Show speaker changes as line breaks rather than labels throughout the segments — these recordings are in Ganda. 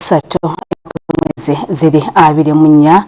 3 mwezi ziri 24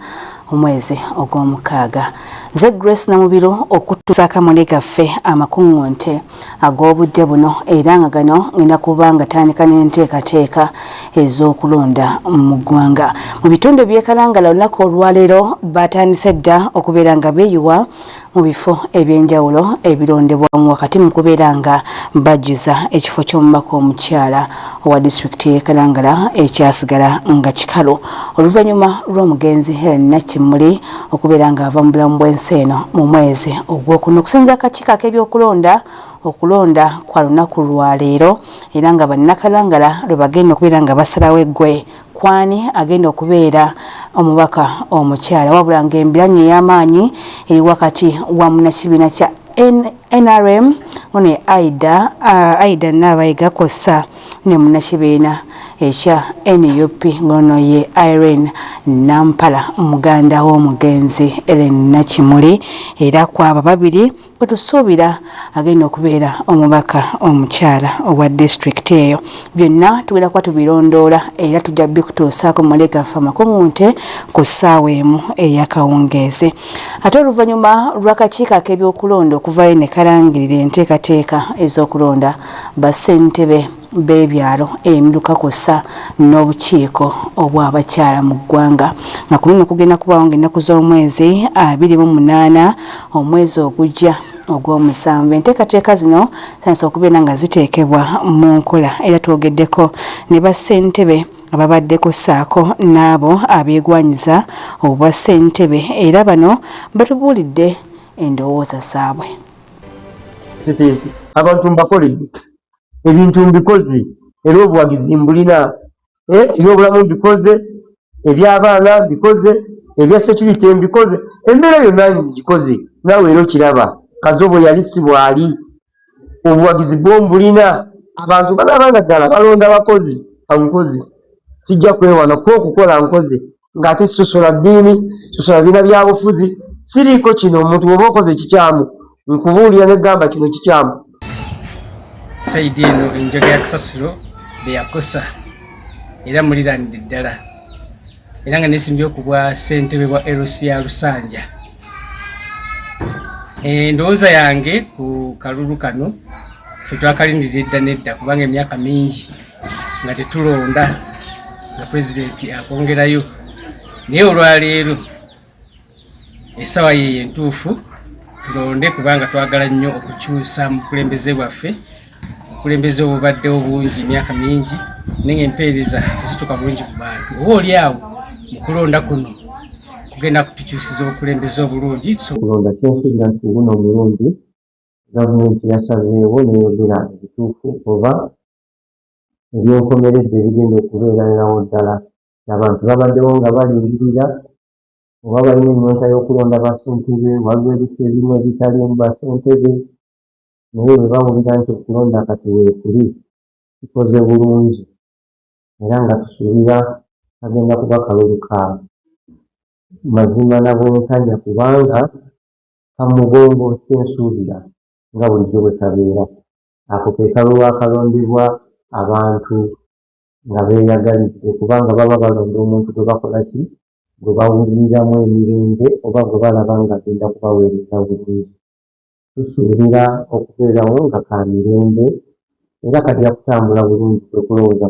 omwezi ogw'omukaaga. Ze Grace Namubiro okutusaaka muli gaffe amakungonte ag'obudde buno era nga gano ngenda kubanga tandika n'enteekateeka ez'okulonda mu ggwanga. Mu bitundu by'ekalangala olunaku olwaleero batandise dda okubeera nga beeyiwa mu bifo eby'enjawulo ebirondebwamu wakati mu kubeera nga bajjuza ekifo ky'omubaka omukyala owa disitulikiti y'ekalangala ekyasigala nga kikalu oluvannyuma lw'omugenzi Helen Nakimuli okubeera nga ava mu bulamu bw'ensi eno mu mwezi ogwokuna. Okusinza akakiiko ak'ebyokulonda okulonda kwa lunaku lwaleero era nga bannakalangala lwe bagenda okubeera nga basalawo eggwe kwani agenda okubeera omubaka omukyala wabula ng'embiranye ey'amaanyi eri wakati wa munnakibiina kya NRM ono Aida Naabayiga kw'ossa ne munnakibiina ekya NUP ngono ye Irene Nampala muganda w'omugenzi Helen Nakimuli era kwaba babiri wetusuubira agenda okubeera omubaka omukyala owa disitulikiti eyo. Byonna tugenda kuba tubirondoola era tujja bikutuusaako mu gaffe amakungunte ku ssaawa emu ey'akawungeezi. Ate oluvannyuma lw'akakiiko ak'ebyokulonda okuvayo ne kalangirira enteekateeka ez'okulonda bassentebe b'ebyalo emiruka kw'ossa n'obukiiko obw'abakyala mu ggwanga nga ku luno kugenda kubaawo ng'ennaku z'omwezi 28 omwezi ogujja ogw'omusanvu. Enteekateeka zino zitandise okubeera nga ziteekebwa mu nkola era twogeddeko ne bassentebe ababadde kussaako n'abo abeegwanyiza obwa ssentebe era bano batubuulidde endowooza zaabwe.
Abantu mbakoledde ebintu mbikoze era obuwagizi mbulina ebyobulamu mbikoze eby'abaana mbikoze ebya security mbikoze embeera yonna mbikoze naawe era okiraba Kazobo yali si bwali obuwagizi bwombulina abantu balabanga ddala balonda abakozi amukozi sijja kwewana kukola nkoze ng'ate sosola ddiini sosola bina byabufuzi siriiko kino omuntu oba okoze kikyamu nkubuulira negamba kino kikyamu
Saidi eno enjoga ya Kasasiro beyakosa era muliranidde ddala era nga nesimbye okubwa ssentebe bwa LC ya Lusanja. Endowooza yange ku kalulu kano ffe twakalindirira edda nedda kubanga emyaka mingi nga tetulonda nga pulezidenti akongerayo naye olwaleero essaawa ye entuufu tulonde kubanga twagala nnyo okukyusa mu bukulembeze bwaffe obukulembeze obubaddewo bungi emyaka mingi naye empeereza tezituuka bulungi ku bantu oba oli awo mu kulonda kuno kugenda kutukyusiza obukulembeze obulungi.
Kulonda kyensuubira nti guno omulungi gavumenti yasazeewo neyogera ebituufu oba ebyenkomeredde ebigenda okubeeranawo ddala abantu babaddewo nga balindirira oba balina ennyonta y'okulonda bassentebe waliwo ebifo ebimu ebitalimu bassentebe naye bwe bawulira nti okulonda kati weekuli kikoze bulungi era nga tusuubira agenda kuba kalulu ka mazima na bwenkanya kubanga kamugongo kyensuubira nga bulijjo bwe kabeera ako ke kalulu akalondebwa abantu nga beeyagalidde kubanga baba balonda omuntu gwe bakola ki gwe bawuliriramu emirembe oba gwe balaba nga agenda kubaweereza bulungi. Tusuubira okubeerawo nga ka mirembe era katya kutambula bulungi okulowooza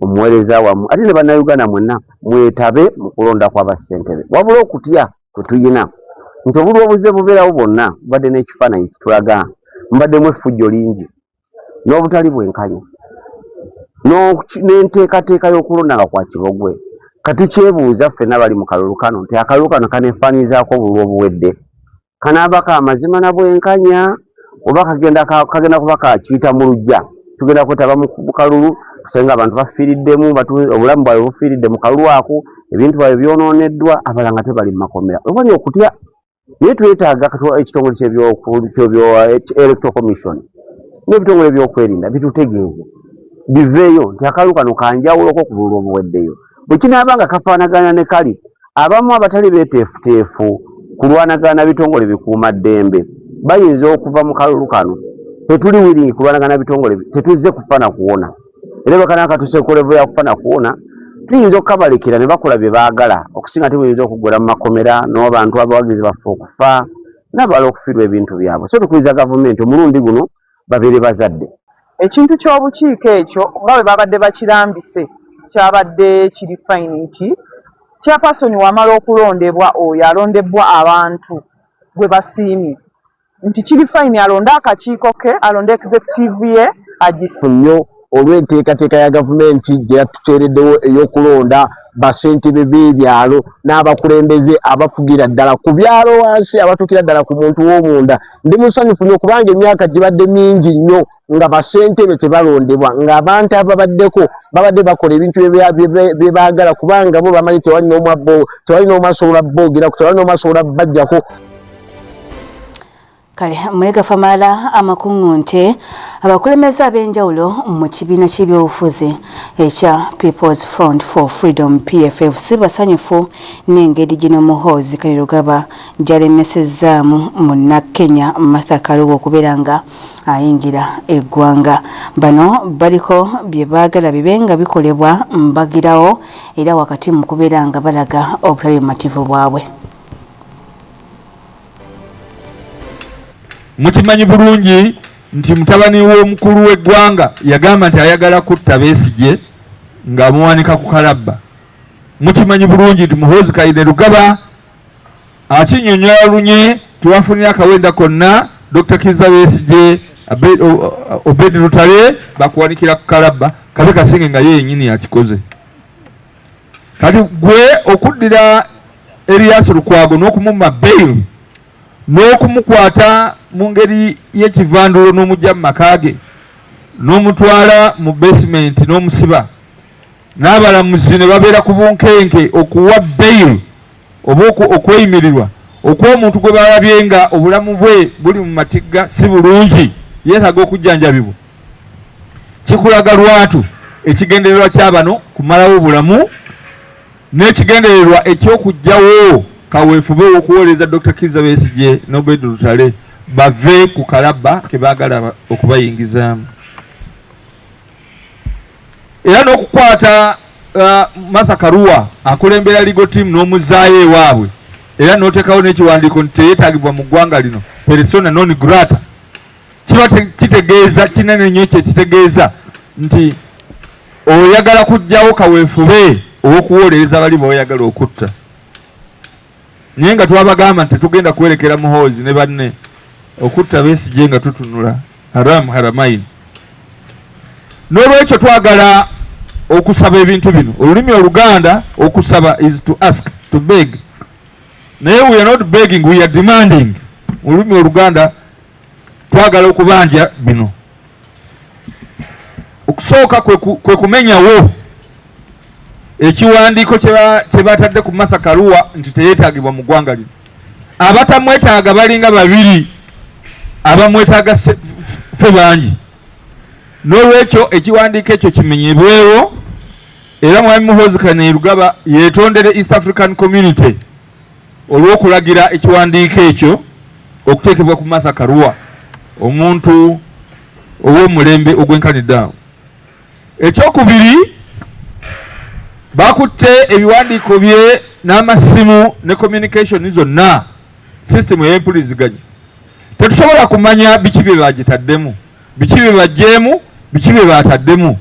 omuweereza wamu ate ne bannayuganda mwenna mwetabe mu kulonda kw'abassentebe wabula okutya kwe tuyina nti obuli obuze bubeerawo bwonna bubadde n'ekifaananyi kitulaga mubaddemu effujjo lingi n'obutali bwenkanya n'enteekateeka y'okulonda nga kwa kibogwe katukyebuuza ffenna bali mu kalulu kano nti akalulu kano kaneefaanyizaako obululu obuwedde kanaaba ka mazima na bwenkanya oba kagenda kuba kakiyita mu lujja tugenda kwetaba mu kalulu tusenga abantu bafiiriddemu obulamu bwabwe bufiiridde mu kalulu ako ebintu byabwe byonooneddwa abalala nga tebali mu makomera obali okutya naye twetaaga ekitongole electoral commission n'ebitongole ebyokwerinda bitutegeeze biveeyo nti akalulu kano kanjawuloko ku bululu obuweddeyo bwe kinaaba nga kafaanagana ne kali abamu abatali beeteefuteefu kulwanagana bitongole bikuuma ddembe bayinza okuva mu kalulu kano tetuli wiringi kulwanagana bitongole tetuzze kufana kuwona era bakana katuse ku level ya kufana kuwona tuyinza okukabalekera ne bakola bye baagala okusinga tebuyinza okugula mu makomera n'abantu abawagizi baffe okufa n'abalala okufiirwa ebintu byabwe. So tukubiriza gavumenti omulundi guno babeere bazadde.
Ekintu ky'obukiiko ekyo nga bwe babadde bakirambise kyabadde kiri fayini nti chairperson wamala okulondebwa oyo alondebwa abantu gwe basiimye nti kiri fayini alonde akakiiko ke alonde executive ye
nnyo olw'enteekateeka ya gavumenti gye yatuteereddewo ey'okulonda bassentebe b'ebyalo n'abakulembeze abafugira ddala ku byalo wansi abatuukira ddala ku muntu w'omunda. Ndi musanyufu nnyo kubanga emyaka gibadde mingi nnyo nga bassentebe tebalondebwa ng'abantu ababaddeko babadde bakola ebintu bye baagala kubanga bo bamanyi tewali n'omu asobola boogeraku tewali n'omu asobola bajjako.
Kale mulega famala amakungunte abakulembeze ab'enjawulo mu kibiina ky'ebyobufuzi ekya People's Front for Freedom PFFC basanyufu n'engeri gino Muhoozi Kainerugaba gy'alemesezaamu Munnakenya Martha Karua okubeera nga ayingira eggwanga. Bano baliko bye baagala bibe nga bikolebwa mbagirawo era wakati mu kubeera nga balaga obutali bumativu bwabwe.
Mukimanyi bulungi nti mutabani w'omukulu w'eggwanga yagamba nti ayagala kutta Besigye ng'amuwanika ku kalabba. Mukimanyi bulungi nti Muhoozi Kainerugaba akinyonyola lunye tuwafunira akawenda konna Dr. Kizza Besigye Obed Lutale bakuwanikira ku kalabba kabe kasinge nga ye yennyini yakikoze. Kati gwe okuddira Erias Lukwago n'okumumma bail n'okumukwata mu ngeri y'ekivandulo n'omujja mu maka ge n'omutwala mu basement n'omusiba n'abalamuzi ne babeera ku bunkenke okuwa bail oba okweyimirirwa okw'omuntu gwe balabye nga obulamu bwe buli mu matigga si bulungi yeetaaga okujjanjabibwa. Kikulaga lwatu ekigendererwa ky'abano kumalawo obulamu n'ekigendererwa eky'okuggyawo kaweefube w'okuwooleza Dr. Kizza Besigye n'Obed Lutale bave ku kalabba ke baagala okubayingizaamu. Era n'okukwata Martha Karua akulembera legal team n'omuzaayo ewaabwe era n'oteekawo n'ekiwandiiko nti teyeetaagibwa mu ggwanga lino persona non grata kiba kitegeeza kinene nnyo kyekitegeeza nti oyagala kuggyawo kaweefube ow'okuwolereza bali b'oyagala okutta. Naye nga twabagamba nti tetugenda kwerekera Muhoozi ne banne okutta Besigye nga tutunula haramu haramaini. N'olwekyo twagala okusaba ebintu bino. Olulimi Oluganda okusaba is to ask, to beg. Naye we are not begging, we are demanding. Olulimi Oluganda twagala okubanja bino. Okusooka kwe kumenyawo ekiwandiiko kye batadde ku Martha Karua nti teyeetaagibwa mu ggwanga lino. Abatamwetaaga balinga babiri, abamwetaaga ffe bangi. N'olwekyo ekiwandiiko ekyo kimenyebwewo era Mwami Muhoozi Kainerugaba yeetondere East African Community olw'okulagira ekiwandiiko ekyo okuteekebwa ku Martha Karua, omuntu ow'omulembe ogw'enkanidaawo. Ekyokubiri, bakutte ebiwandiiko bye n'amasimu ne communication zonna system ey'empuliziganya. Tetusobola kumanya biki bye bagitaddemu, biki bye baggyeemu, biki bye bataddemu.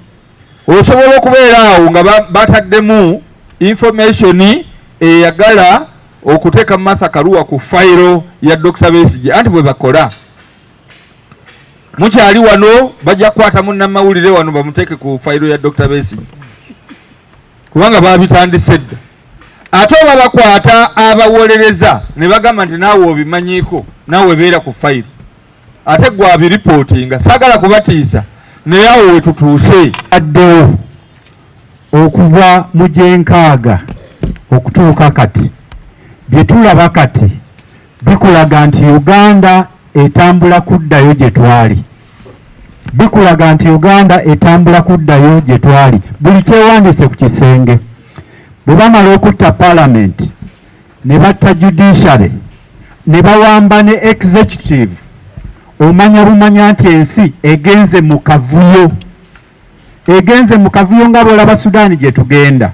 Osobola okubeera awo nga bataddemu information eyagala okuteeka Martha Karua ku fayiro ya Dr. Besigye, anti bwe bakola mukyali wano bajja kukwata munnamawulire wano bamuteeke ku fayiro ya Dr. Besigye kubanga babitandise dda. Ate oba bakwata abawolereza ne bagamba nti naawe obimanyiiko naawe beera ku fayiro ate gwe abiripootinga. Saagala kubatiisa naye awo we tutuuse addewo okuva mu gyenkaaga okutuuka kati bye tulaba kati bikulaga nti Uganda etambula kuddayo gye twali. Bikulaga nti Uganda etambula kuddayo gye twali. Buli kyewandiise ku kisenge bwe bamala okutta parliament ne batta judiciary ne bawamba ne executive, omanya bumanya nti ensi egenze mu kavuyo nga bw'olaba Sudaani gye tugenda.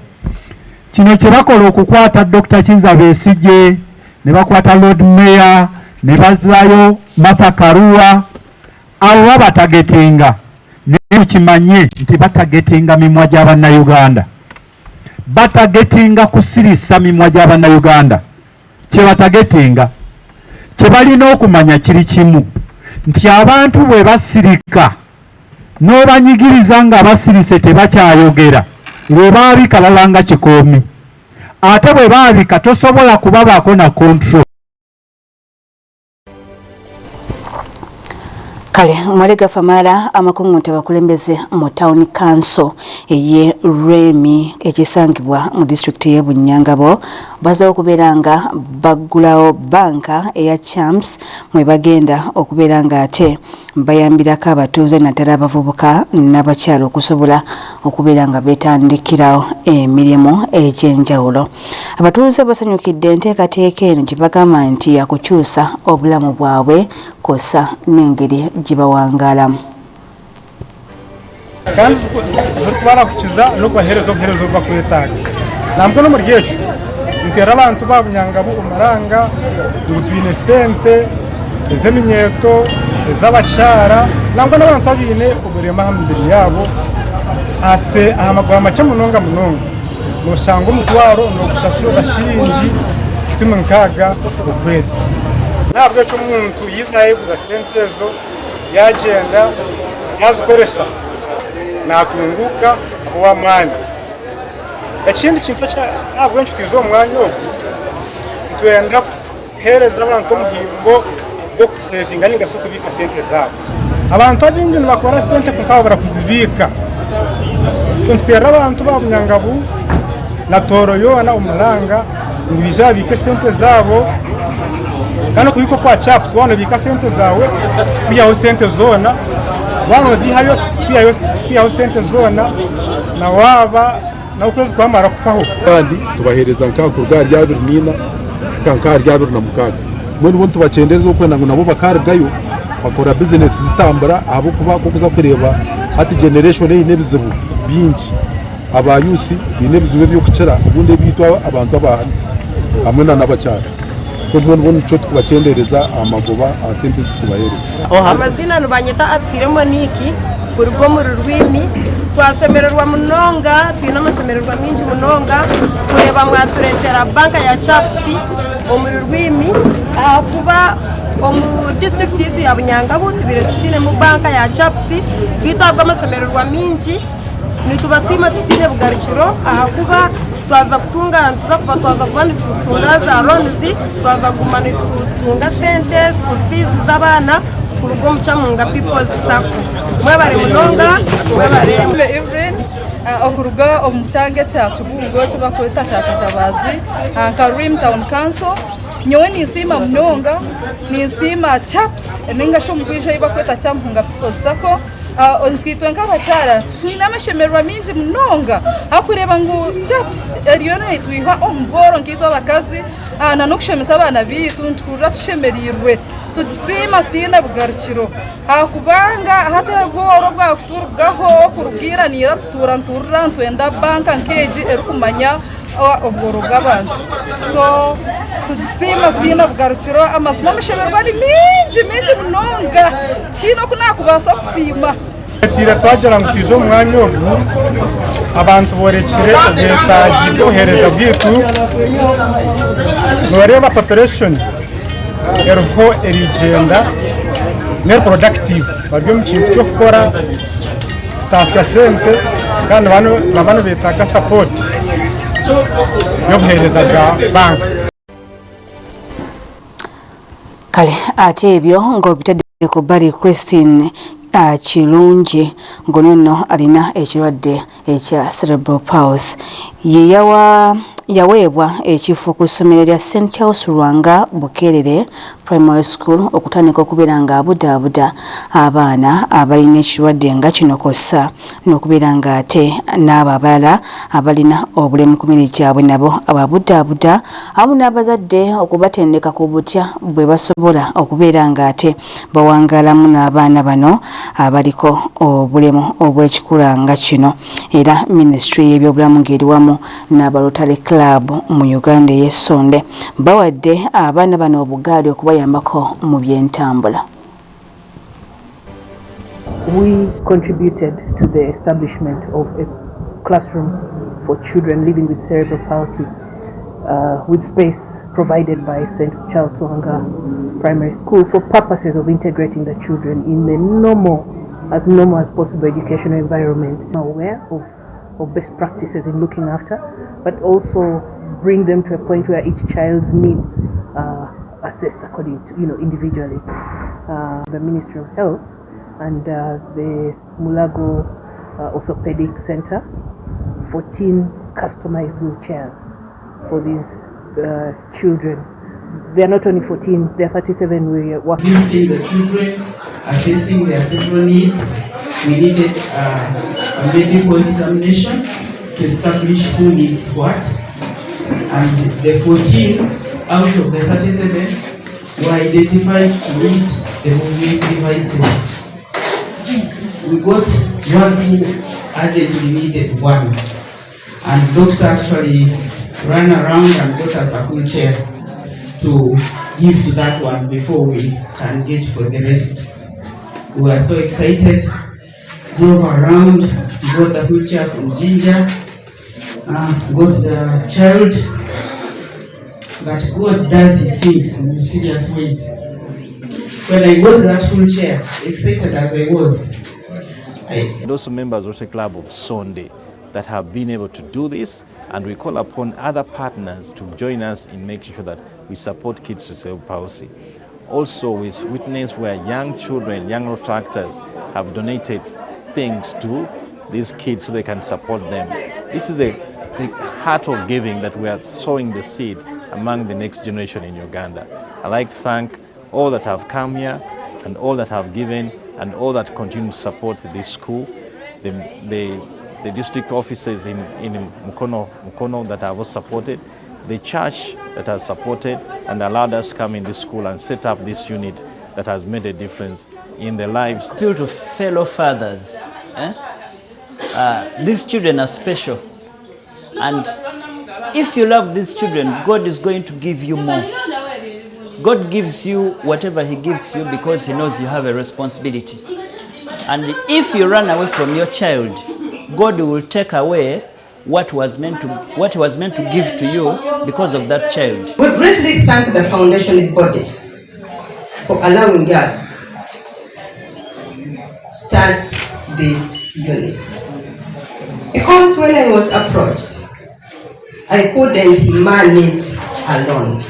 kino kye bakola okukwata Dr. Kizza Besigye ne bakwata Lord Mayor ne bazaayo Martha Karua abo babatagetinga ne mukimanye nti batagetinga mimwa gy'Abannayuganda batagetinga kusirisa mimwa gy'Abannayuganda kye batagetinga kye balina okumanya kiri kimu nti abantu bwe basirika n'obanyigiriza nga basirise tebakyayogera lwe baabika balanga kikoomi ate bwe baabika tosobola kubabaako na control.
Kale mwalega famala amakungunte bakulembeze mu town council eye Remi ekisangibwa mu district ye Bunyangabo baza okuberanga bagulawo banka eya Champs mwe bagenda okuberanga ate bayambirako abatuuze naddala abavubuka n'abakyalo okusobola okuberanga betandikirawo emirimu egy'enjawulo. Abatuuze basanyukidde enteekateeka eno gye bagamba nti yakukyusa obulamu bwabwe kosa n'engeri gibawangalamu.
kandi barakukiza no kubahereza obuherezo bakwetaaga nambwo no muri yecu ntera abantu ba Bunyangabo umaranga ngo twine sente ez'eminyeto ez'abakyara nambwo n'abantu abine oburema hamubiri yabo ase ahamagwa make munonga noshanga omutwaro nokushashura gashiringi 16 ukwezi ntabwo cyo umuntu yizaye kuza sente ezo yagenda yazikoresha natunguka kuwa mwanya ekindi kintu ntabwo nshuti zo mwanya wo twenda hereza abantu muhimbo bwo kusevinga ningaso kubika sente zabo abantu abindi bakora sente kuko barakuzibika twera abantu ba Bunyangabo na Toroyo na Umuranga ngibijabike sente zabo kandi kubiko kwa Champs wana bika sente zawe kuyaho sente zona wano zihayo kuyaho sente zona na waba na ukwezi kwamara kufaho
kandi tubahereza nkakurwa rya birnina kanka rya birna mukaga muri buntu bacendeza ukwenda ngo nabo bakargayo bakora business zitambura abo kuba kuza kureba ati generation y'nebizibu bingi abayusi binebizibu byo kucera ubundi bitwa abantu abantu hamwe n'abacyara so mbona cyo tubacendereza amagoba asempe tubahereza
amazina nubanyeta atwiremo niki kurwo mu rurwimi twasemererwa munonga twina amasemererwa mingi munonga kureba mwaturetera banka ya Champs mu rurwimi kuba omu district ya Bunyangabo tubire tutine mu banka ya Champs bitabwa amasemererwa mingi nitubasima tutine bugarikiro kuba twaza kutunga twaza kubandi tutunga za loans twaza kumana tutunga sente school fees z'abana kurugo mucamunga people's sako mwebare munonga mwebare
Evelyn okuruga omutange cya Kibungo cyabakweta cya Katabazi Karim Town Council nyowe nisima munonga nisima Champs ningasho mubisha ibakweta Chamunga people's sako nkitwe nk'abacyara twina amashemerwa mingi munonga akureba ngo Champs eriyona itwiha omboro nkitwe abakazi na nokushemesa abana bitu ntura tushemerirwe tudisima tina bugarikiro kubanga hata bworo bwa kuturgaho kurubwiranira turanturira ntwenda banka nkeji erukumanya obworo bw'abantu so tudisima tina bugarikiro amazima amashemerwa ni mingi munonga kino kunakubasa kusima
tira twagera mu kizo mwanya wo abantu borekire ubwetaji bwohereza bwitu noreba population erho erigenda ne productive baryo mu kintu cyo gukora tasya sente kandi abantu betaga support yo kuhereza ga banks
kale ate ebyo ngo bitadde ku Barry Christine Chilungi ngonono alina ekirwadde ekya cerebral palsy yaweebwa ekifo ku ssomero lya St. Charles Lwanga Bukerere Primary School okutandika okubeera nga abudaabuda abaana abalina ekirwadde nga kino kossa n'okubeera nga ate n'abo abalala abalina obulemu ku mibiri gyabwe nabo ababudaabuda awamu n'abazadde okubatendeka ku butya bwe basobola okubeera nga ate bawangaalamu n'abaana bano abaliko obulemu obw'ekikula nga kino. Era Ministry y'ebyobulamu ng'eri wamu n'aba Rotary Club mu Uganda ey'Essonde bawadde abaana bano obugaali okubayambako mu by'entambula.
We contributed to the establishment of a classroom for children living with cerebral palsy with space provided by St. Charles Lwanga Primary School for purposes of integrating the children in the normal as possible educational environment. Aware of best practices in looking after, but also bring them to a point where each child's needs are assessed according to, individually. The Ministry of Health and the Mulago Orthopedic Center, 14 customized wheelchairs for these children. They are not only 14, they are 37. We are working.
Visiting the children, assessing their several needs. We needed a medical examination to establish who needs what. And the 14 out of the 37 were identified to need the movement devices. We got one who urgently needed one. And doctor actually ran around and got us a wheelchair to give to that one before we can get for the rest. We were so excited, drove around, got the wheelchair from Ginger, got the child, but God does his things in mysterious ways. When I got that wheelchair, excited as I was,
and also members of the Club of Sonde that have been able to do this, and we call upon other partners to join us in making sure that we support kids with cerebral palsy. Also, we witness where young children, young Rotaractors have donated things to these kids so they can support them. This is the heart of giving that we are sowing the seed among the next generation in Uganda. I'd like to thank all that have come here and all that have given and all that continue to support this school. The district offices in Mukono that have supported, the church that has supported and allowed us to come in this school and set up this unit that has made a difference in their lives.
Appeal to fellow fathers. These children are special, and if you love these children, God is going to give you more. God gives you whatever He gives you because He knows you have a responsibility. And if you run away from your child, God will take away what was meant to give to you because of that child.
We greatly thank the foundation body for allowing us start this unit. Because when I was approached, I couldn't manage alone.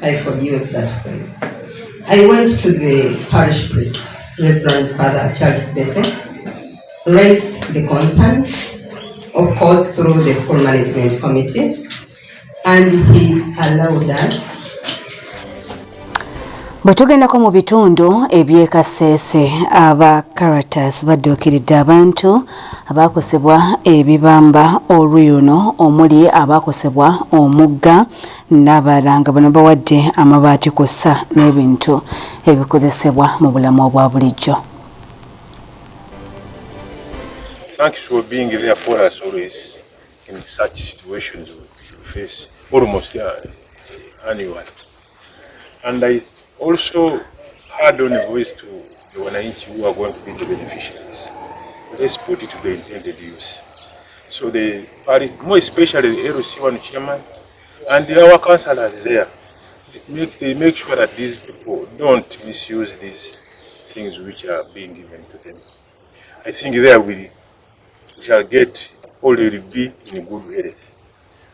I could use that phrase. I went to the parish priest, Reverend Father Charles Bete, raised the concern, of course through the school management committee, and he allowed us.
Bwe tugendako mu bitundu eby'Ekasese, aba Caritas badduukiridde abantu abaakosebwa ebibamba oluyuno omuli abaakosebwa omugga n'abalala nga bano bawadde amabaati kw'ossa n'ebintu ebikozesebwa mu bulamu obwa bulijjo.
Thanks for being there for us always in such situations we face almost annually. And I also add on a voice to the Wananchi who are going to be the beneficiaries. Let's put it to the intended use. So the party, more especially the LC1 chairman and our councillors there, they make sure that these people don't misuse these things which are being given to them. I think there we shall get already be in good health.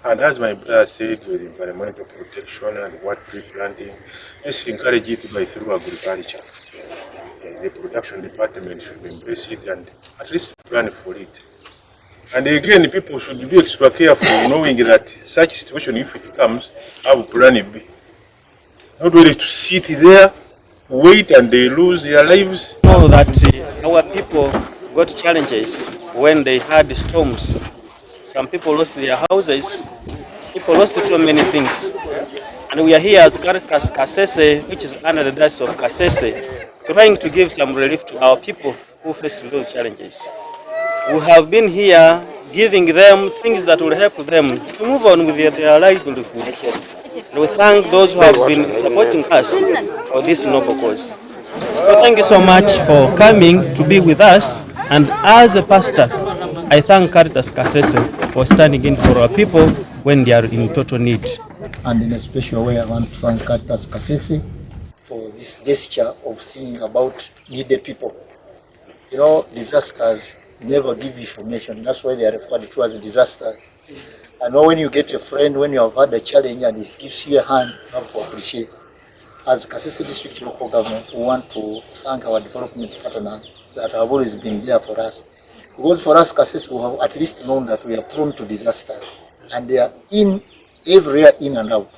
And as my brother said, with environmental protection and what tree planting, let's encourage it by through agriculture. The production department should embrace it and at least plan for it. And again, people should be extra careful knowing that such situation, if it comes, have plan B. not ready to sit there, wait, and they lose their lives.
Know that our people got challenges when they had storms. Some people lost their houses, people lost so many things. And we are here as Caritas Kasese, which is under the Diocese of Kasese, trying to give some relief to our people who faced those challenges. We have been here giving them things that will help them to move on with their livelihood. And we thank those who have been supporting us for this noble cause. So thank you so much for coming to be with us. And as a pastor, I thank Caritas Kasese for standing in for our people when they are in total need.
And in a special way, I want to thank Caritas Kasese for this gesture of thinking about needed people. You know, disasters never give information. That's why they are referred to as disasters. I know when you get a friend, when you have had a challenge and he gives you a hand, you have to appreciate. As Kasese District Local Government, we want to thank our development partners that have always been there for us. Because for us, Kasese, we have at least known that we are prone to disasters. And they are everywhere in and out.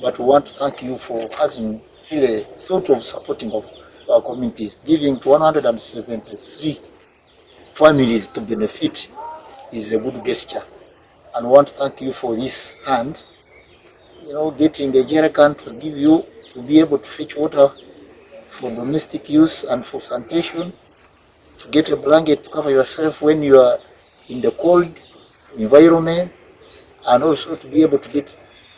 But we want to thank you for having really thought of supporting of our communities. Giving to 173 families to benefit is a good gesture. And we want to thank you for this hand. You know, getting a jerry can to give you to be able to fetch water for domestic use and for sanitation, to get a blanket to cover yourself when you are in the cold environment, and also to be able to get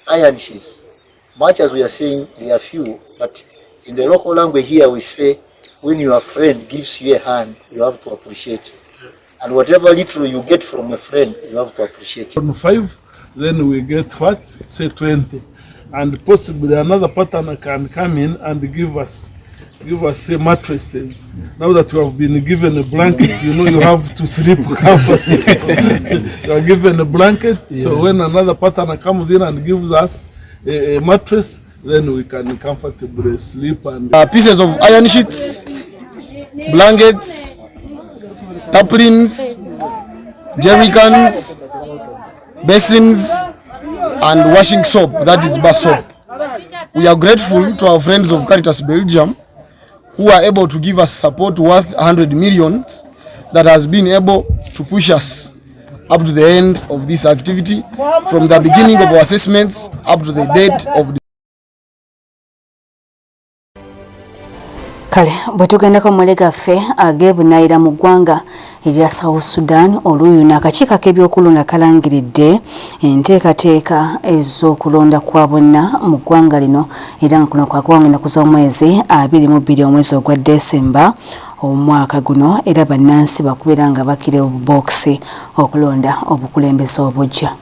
iron sheets. Much as we are saying they are few, but in the local language here we say, when your friend gives you a hand, you have to appreciate. And whatever little you get from a friend, you have to appreciate.
On 5, then we get what? Say 20. And possibly another partner can come in and give us say mattresses. Now that you have been given a blanket, you know you have to sleep comfortably. You are given a blanket, so when another partner comes in and gives us a mattress, then we can comfortably sleep. And
pieces of iron sheets, blankets, tarpaulins, jerry cans, basins, and washing soap, that is bar soap. We are grateful to our friends of Caritas Belgium who are able to give us support worth 100 million that has been able to push us up to the end of this activity, from the beginning of our assessments up to the date of the
kale bwetugenda mule gaffe ageebunayira mu ggwanga erya South Sudan oluyuna akakiiko k'ebyokulonda kalangiridde enteekateeka ez'okulonda kwa bonna mu ggwanga lino era nga kuno kwakuba ennaku z'omwezi 22 omwezi ogwa Desemba omwaka guno, era bannansi bakubeera nga bakira obubokisi okulonda obukulembeze obujja.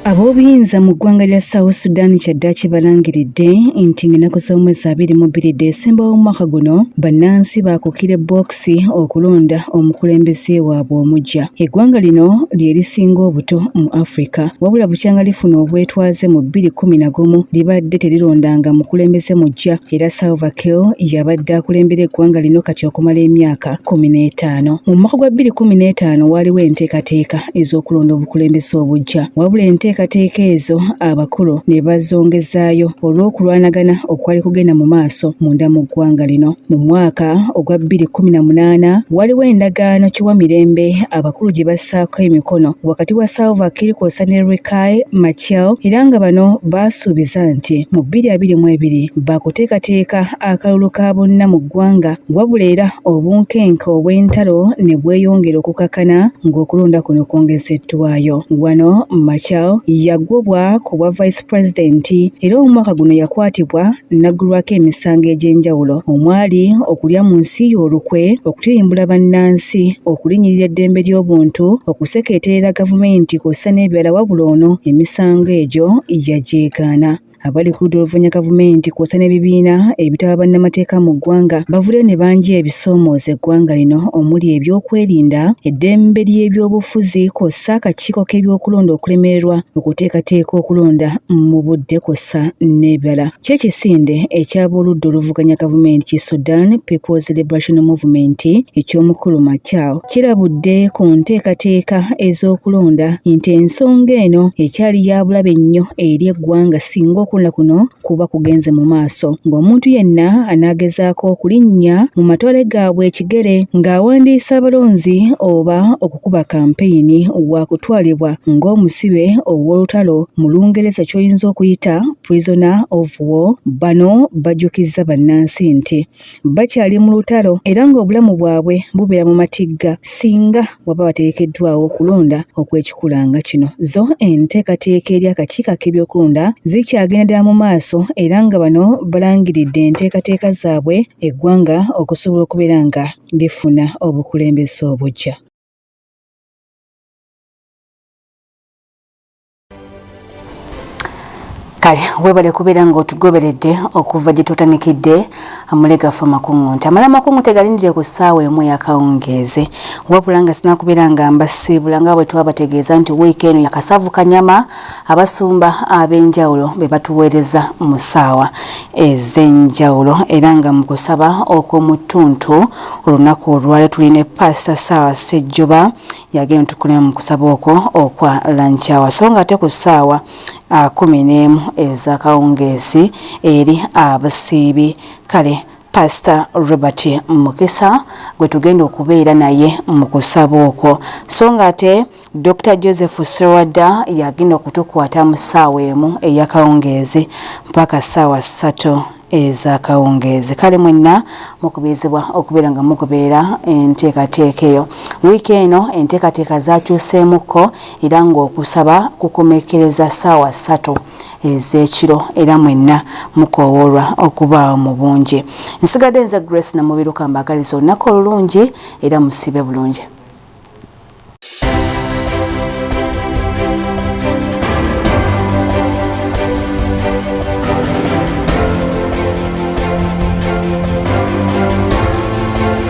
Ab'obuyinza mu ggwanga lya South Sudan kyaddaaki balangiridde nti ng'ennaku z'omwezi 22 Desemba w'omwaka guno bannansi baakukira bokisi okulonda omukulembeze waabwe omujja. Eggwanga lino lye lisinga obuto mu Africa, wabula bukyanga lifuna obwetwaze mu 2011 libadde terirondanga mukulembeze mujja, era Salva Kiir yabadde akulembera eggwanga lino kati okumala emyaka 15. Mu mwaka gwa 2015 waaliwo enteekateeka ez'okulonda obukulembeze obujja, wabula enteekateeka ezo abakulu ne bazongezaayo olw'okulwanagana okwali kugenda mu maaso munda mu ggwanga lino. Mu mwaka ogwa 2018 waliwo endagaano kiwamirembe abakulu gye bassaako emikono wakati wa Salva Kiir ne Riek Machar, era nga bano baasuubiza nti mu 2022 baakuteekateeka akalulu ka bonna mu ggwanga, wabula era obunkenke obw'entalo ne bweyongera okukakana ng'okulonda kuno kwongezeddwayo. Wano Machar yagobwa ku bwa Vice President, era omwaka guno yakwatibwa n'aggulwako emisango egy'enjawulo omwali okulya mu nsi olukwe, okutirimbula bannansi, okulinyirira eddembe ly'obuntu, okusekeeterera gavumenti kw'ossa n'ebirala, wabula ono emisango egyo yagyegaana. abali ku ludda oluvuganya gavumenti kw'ossa n'ebibiina ebitaba bannamateeka mu ggwanga bavudde ne bangi ebisoomooza eggwanga lino omuli ebyokwerinda, eddembe ly'ebyobufuzi kw'ossa akakiiko k'ebyokulonda okulemererwa okuteekateeka okulonda mu budde kw'ossa n'ebirala. Kyekisinde eky'abooludda oluvuganya gavumenti ki Sudan People's Liberation Movement eky'omukulu Machar kirabudde ku nteekateeka ez'okulonda nti ensonga eno ekyali ya bulabe nnyo eri eggwanga singa okulonda kuno kuba kugenze mu maaso, ng'omuntu yenna anaagezaako okulinnya mu matwale gaabwe ekigere ng'awandiisa abalonzi oba okukuba kampeyini wa kutwalibwa ng'omusibe ow'olutalo mu Lungereza ky'oyinza okuyita prisoner of war. Bano bajjukizza bannansi nti bakyali mu lutalo era ng'obulamu bwabwe bubeera mu matigga singa waba bateekeddwawo okulonda okw'ekikula nga kino. Zo enteekateeka eri akakiiko ak'ebyokulonda zikyagenda ddala mu maaso era nga bano balangiridde enteekateeka zaabwe eggwanga okusobola okubeera nga lifuna obukulembeze obujja. Kale webale kubeera ng'otugoberedde okuva gye tutandikidde amulegaffe amakuŋŋunte. Amala amakuŋŋunte galindire ku ssaawa emu ey'akawungeezi wabula nga sinakubeera nga mbasiibula nga bwe twabategeeza nti wiiki eno yakasavu kanyama abasumba ab'enjawulo be batuweereza mu ssaawa ez'enjawulo era nga mu kusaba okw'omutuntu olunaku olwali tulina Pastor Ssaawa Ssejjoba yagenda tukulemu mu kusaba okwo okwa lanchawa so nga ate ku ssaawa 11 ez'akawungeezi eri abasiibi. Kale Pastor Robert Mukisa gwe tugenda okubeera naye mu kusaba okwo so nga ate Dr. Joseph Serwada yagenda okutukwata mu ssaawa emu ey'akawungeezi mpaka ssaawa 3 ez'akawungeezi. Kale mwenna mukubirizibwa okubeera nga mugoberera enteekateeka eyo. Wiiki eno enteekateeka zakyuseemukko era ng'okusaba kukomekereza ssaawa 3 ez'ekiro era mwenna mukoowoolwa okubaawo mu bungi. Nsigadde nze Grace Namubiru kambagaliza olunaku olulungi era musibe bulungi.